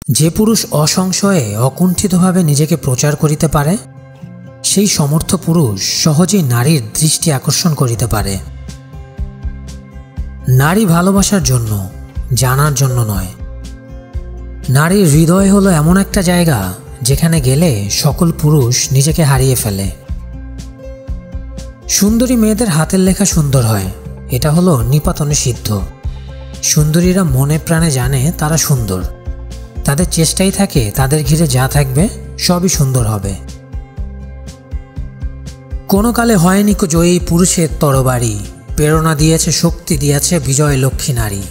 যে পুরুষ অসংশয়ে অকুণ্ঠিতভাবে নিজেকে প্রচার করিতে পারে, সেই সমর্থ পুরুষ সহজেই নারীর দৃষ্টি আকর্ষণ করিতে পারে। নারী ভালোবাসার জন্য, জানার জন্য নয়। নারীর হৃদয় হলো এমন একটা জায়গা যেখানে গেলে সকল পুরুষ নিজেকে হারিয়ে ফেলে। সুন্দরী মেয়েদের হাতের লেখা সুন্দর হয়, এটা হলো নিপাতনে সিদ্ধ। সুন্দরীরা মনে প্রাণে জানে তারা সুন্দর, তাদের চেষ্টাই থাকে তাদের ঘিরে যা থাকবে সবই সুন্দর হবে। কোনো কালে হয়নি জয়ী পুরুষের তরবারি, প্রেরণা দিয়েছে, শক্তি দিয়েছে বিজয় লক্ষ্মী নারী।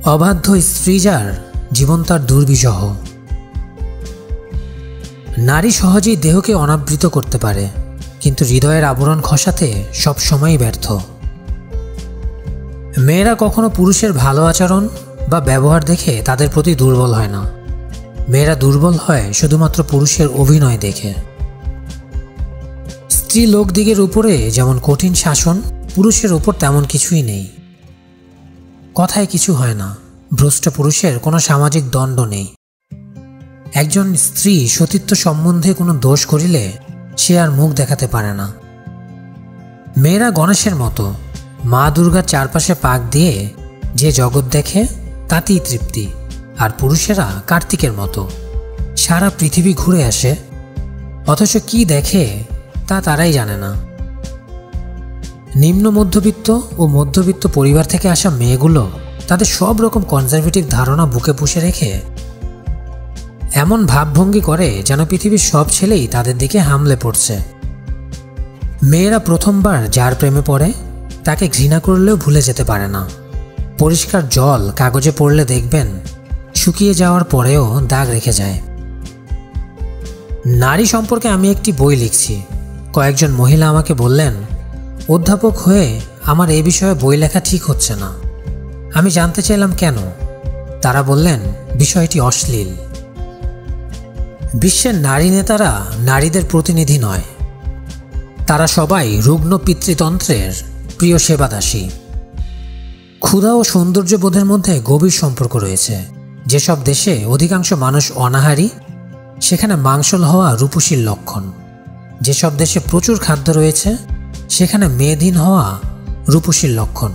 অবাধ্য স্ত্রী যার, জীবন তার দুর্বিষহ। নারী সহজেই দেহকে অনাবৃত করতে পারে, কিন্তু হৃদয়ের আবরণ খসাতে সবসময়ই ব্যর্থ। মেয়েরা কখনো পুরুষের ভালো আচরণ বা ব্যবহার দেখে তাদের প্রতি দুর্বল হয় না। মেয়েরা দুর্বল হয় শুধুমাত্র পুরুষের অভিনয় দেখে। স্ত্রী লোকদিগের উপরে যেমন কঠিন শাসন, পুরুষের উপর তেমন কিছুই নেই। কথায় কিছু হয় না, ভ্রষ্ট পুরুষের কোনো সামাজিক দণ্ড নেই। একজন স্ত্রী সতীত্ব সম্বন্ধে কোনো দোষ করিলে সে আর মুখ দেখাতে পারে না। মেয়েরা গণেশের মতো, মা দুর্গার চারপাশে পাক দিয়ে যে জগৎ দেখে তাতেই তৃপ্তি। আর পুরুষেরা কার্তিকের মতো, সারা পৃথিবী ঘুরে আসে, অথচ কি দেখে তা তারাই জানে না। নিম্ন মধ্যবিত্ত ও মধ্যবিত্ত পরিবার থেকে আসা মেয়েগুলো তাদের সব রকম কনজারভেটিভ ধারণা বুকে পুষে রেখে এমন ভাবভঙ্গি করে যেন পৃথিবীর সব ছেলেই তাদের দিকে হামলে পড়ছে। মেয়েরা প্রথমবার যার প্রেমে পড়ে তাকে ঘৃণা করলেও ভুলে যেতে পারে না। পরিষ্কার জল কাগজে পড়লে দেখবেন শুকিয়ে যাওয়ার পরেও দাগ রেখে যায়। নারী সম্পর্কে আমি একটি বই লিখছি। কয়েকজন মহিলা আমাকে বললেন, অধ্যাপক হয়ে আমার এ বিষয়ে বই লেখা ঠিক হচ্ছে না। আমি জানতে চাইলাম কেন। তারা বললেন, বিষয়টি অশ্লীল। বিশ্বের নারী নেতারা নারীদের প্রতিনিধি নয়, তারা সবাই রুগ্ন পিতৃতন্ত্রের প্রিয় সেবাদাসী। ক্ষুধা ও সৌন্দর্যবোধের মধ্যে গভীর সম্পর্ক রয়েছে। যেসব দেশে অধিকাংশ মানুষ অনাহারী, সেখানে মাংসল হওয়া রূপসীর লক্ষণ। যেসব দেশে প্রচুর খাদ্য রয়েছে, সেখানে মেদহীন হওয়া রূপসীর লক্ষণ।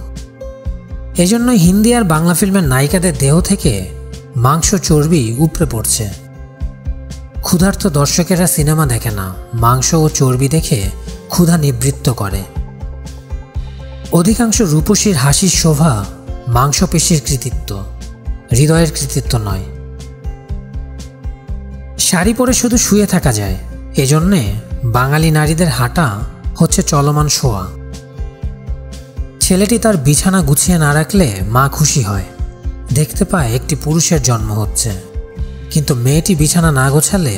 এজন্যই হিন্দি আর বাংলা ফিল্মের নায়িকাদের দেহ থেকে মাংস চর্বি উপড়ে পড়ছে। ক্ষুধার্ত দর্শকেরা সিনেমা দেখে না, মাংস ও চর্বি দেখে ক্ষুধা নিবৃত্ত করে। অধিকাংশ রূপসীর হাসির শোভা মাংসপেশির কৃতিত্ব, হৃদয়ের কৃতিত্ব নয়। শাড়ি পরে শুধু শুয়ে থাকা যায়, এজন্যে বাঙালি নারীদের হাঁটা হচ্ছে চলমান শোয়া। ছেলেটি তার বিছানা গুছিয়ে না রাখলে মা খুশি হয়, দেখতে পায় একটি পুরুষের জন্ম হচ্ছে। কিন্তু মেয়েটি বিছানা না গোছালে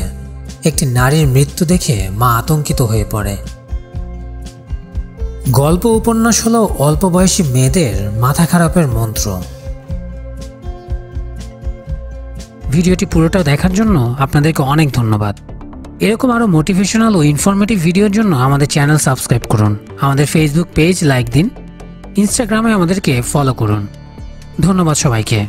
একটি নারীর মৃত্যু দেখে মা আতঙ্কিত হয়ে পড়ে। গল্প উপন্যাস হলো অল্প বয়সী মেয়েদের মাথা খারাপের মন্ত্র। ভিডিওটি পুরোটা দেখার জন্য আপনাদেরকে অনেক ধন্যবাদ। এরকম আরও মোটিভেশনাল ও ইনফরমেটিভ ভিডিওর জন্য আমাদের চ্যানেল সাবস্ক্রাইব করুন, আমাদের ফেসবুক পেজ লাইক দিন, ইনস্টাগ্রামে আমাদেরকে ফলো করুন। ধন্যবাদ সবাইকে।